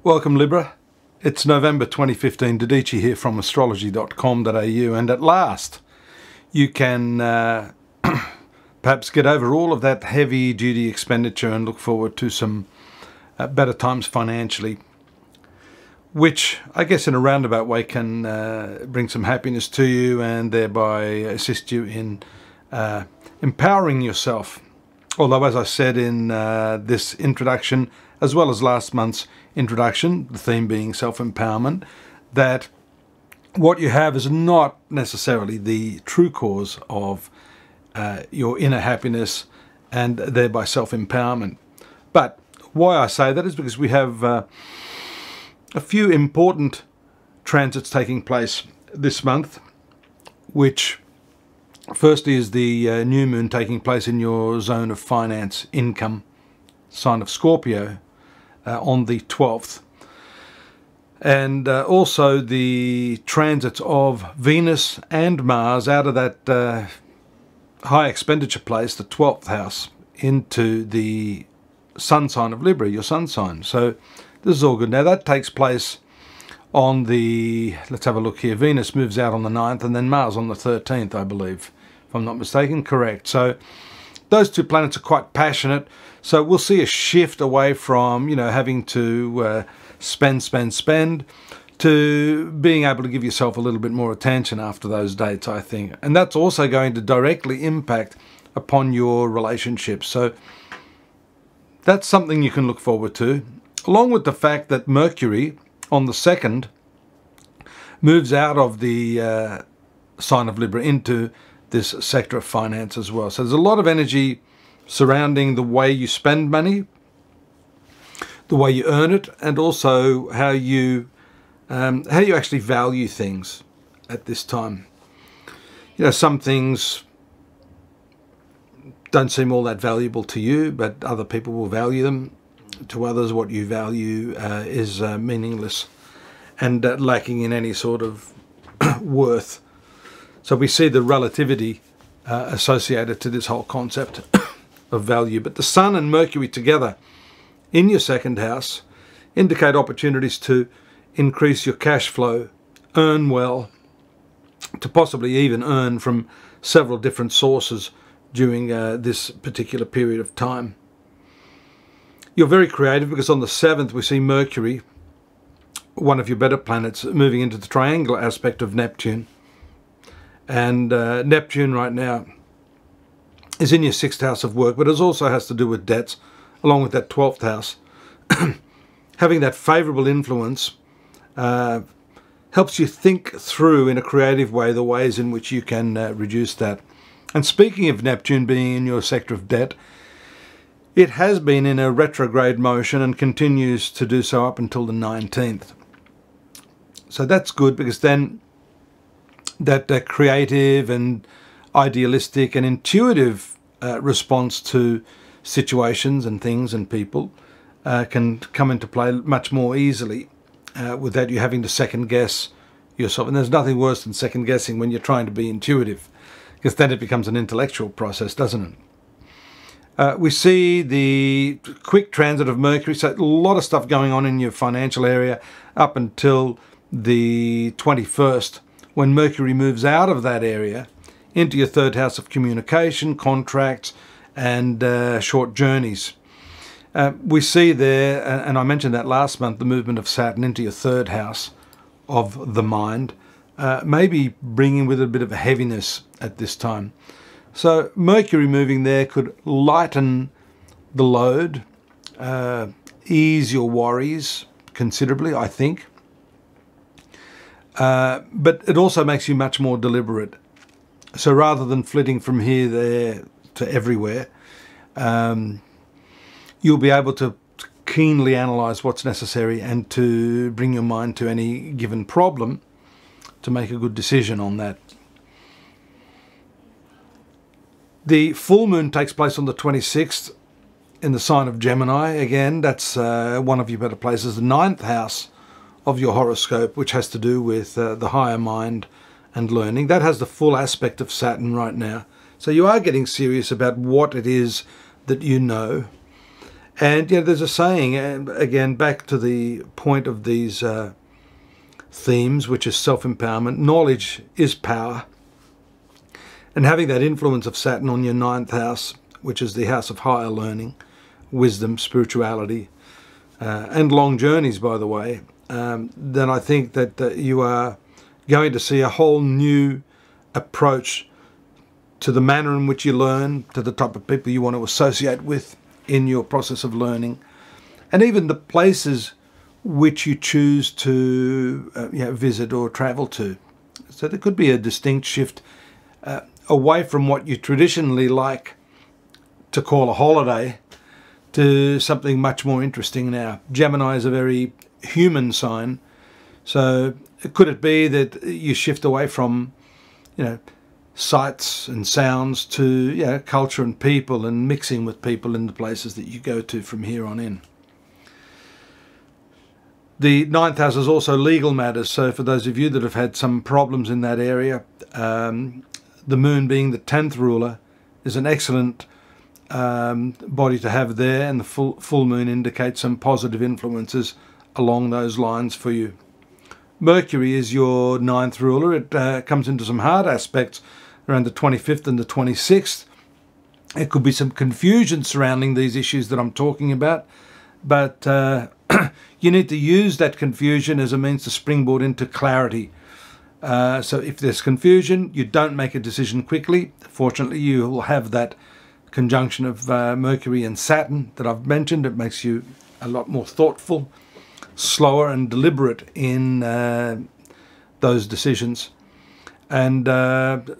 Welcome Libra, it's November 2015, Dadhichi here from astrology.com.au, and at last you can perhaps get over all of that heavy duty expenditure and look forward to some better times financially, which I guess in a roundabout way can bring some happiness to you and thereby assist you in empowering yourself. Although, as I said in this introduction, as well as last month's introduction, the theme being self-empowerment, that what you have is not necessarily the true cause of your inner happiness and thereby self-empowerment. But why I say that is because we have a few important transits taking place this month, which firstly is the new moon taking place in your zone of finance, income, sign of Scorpio, on the 12th. And also the transits of Venus and Mars out of that high expenditure place, the 12th house, into the sun sign of Libra, your sun sign. So this is all good. Now that takes place on the, let's have a look here, Venus moves out on the 9th and then Mars on the 13th, I believe, if I'm not mistaken. Correct. So those two planets are quite passionate. So we'll see a shift away from, having to spend, to being able to give yourself a little bit more attention after those dates, I think. And that's also going to directly impact upon your relationships. So that's something you can look forward to, along with the fact that Mercury on the 2nd moves out of the sign of Libra into this sector of finance as well. So there's a lot of energy surrounding the way you spend money, the way you earn it, and also how you actually value things at this time. Some things don't seem all that valuable to you, but other people will value them. To others, what you value is meaningless and lacking in any sort of worth. So we see the relativity associated to this whole concept of value. But the Sun and Mercury together in your second house indicate opportunities to increase your cash flow, earn well, to possibly even earn from several different sources during this particular period of time. You're very creative because on the 7th we see Mercury, one of your better planets, moving into the triangular aspect of Neptune. And Neptune right now is in your 6th house of work, but it also has to do with debts, along with that 12th house. Having that favourable influence helps you think through in a creative way the ways in which you can reduce that. And speaking of Neptune being in your sector of debt, it has been in a retrograde motion and continues to do so up until the 19th. So that's good, because then that creative and idealistic and intuitive response to situations and things and people can come into play much more easily without you having to second guess yourself. And there's nothing worse than second guessing when you're trying to be intuitive, because then it becomes an intellectual process, doesn't it? We see the quick transit of Mercury, so a lot of stuff going on in your financial area up until the 21st, when Mercury moves out of that area into your 3rd house of communication, contracts, and short journeys. We see there, and I mentioned that last month, the movement of Saturn into your 3rd house of the mind, maybe bringing with it a bit of a heaviness at this time. So Mercury moving there could lighten the load, ease your worries considerably, I think. But it also makes you much more deliberate. So rather than flitting from here, there to everywhere, you'll be able to keenly analyse what's necessary and to bring your mind to any given problem to make a good decision on that. The full moon takes place on the 26th in the sign of Gemini. Again, that's one of your better places, the 9th house of your horoscope, which has to do with the higher mind and learning. That has the full aspect of Saturn right now. So you are getting serious about what it is that you know. And yeah, there's a saying, and again, back to the point of these themes, which is self-empowerment. Knowledge is power. And having that influence of Saturn on your 9th house, which is the house of higher learning, wisdom, spirituality, and long journeys, by the way, then I think that you are going to see a whole new approach to the manner in which you learn, to the type of people you want to associate with in your process of learning, and even the places which you choose to visit or travel to. So there could be a distinct shift away from what you traditionally like to call a holiday to something much more interesting now. Gemini is a very human sign, so could it be that you shift away from, sights and sounds to culture and people, and mixing with people in the places that you go to from here on in. The 9th house is also legal matters, so for those of you that have had some problems in that area, the moon being the 10th ruler is an excellent body to have there, and the full moon indicates some positive influences along those lines for you. Mercury is your 9th ruler. It comes into some hard aspects around the 25th and the 26th. There could be some confusion surrounding these issues that I'm talking about, but you need to use that confusion as a means to springboard into clarity. So if there's confusion, you don't make a decision quickly. Fortunately, you will have that conjunction of Mercury and Saturn that I've mentioned. It makes you a lot more thoughtful, slower and deliberate in those decisions. And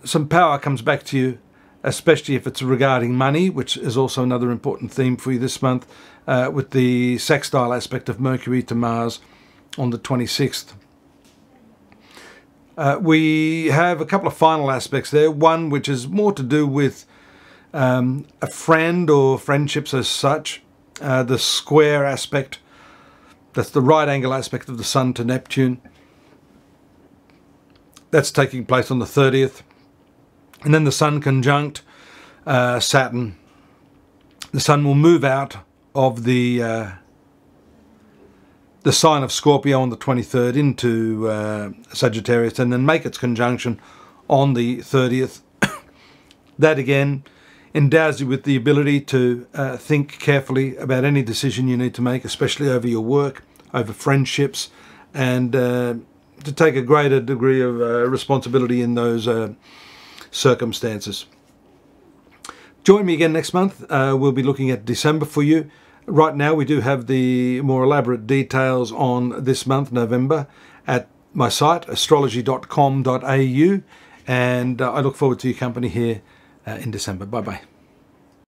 some power comes back to you, especially if it's regarding money, which is also another important theme for you this month, with the sextile aspect of Mercury to Mars on the 26th. We have a couple of final aspects there. One which is more to do with a friend or friendships as such. The square aspect, that's the right angle aspect of the Sun to Neptune. That's taking place on the 30th. And then the Sun conjunct Saturn. The Sun will move out of the sign of Scorpio on the 23rd into Sagittarius, and then make its conjunction on the 30th. That again endows you with the ability to think carefully about any decision you need to make, especially over your work, over friendships, and to take a greater degree of responsibility in those circumstances. Join me again next month. We'll be looking at December for you. Right now we do have the more elaborate details on this month, November, at my site, astrology.com.au, and I look forward to your company here in December. Bye-bye.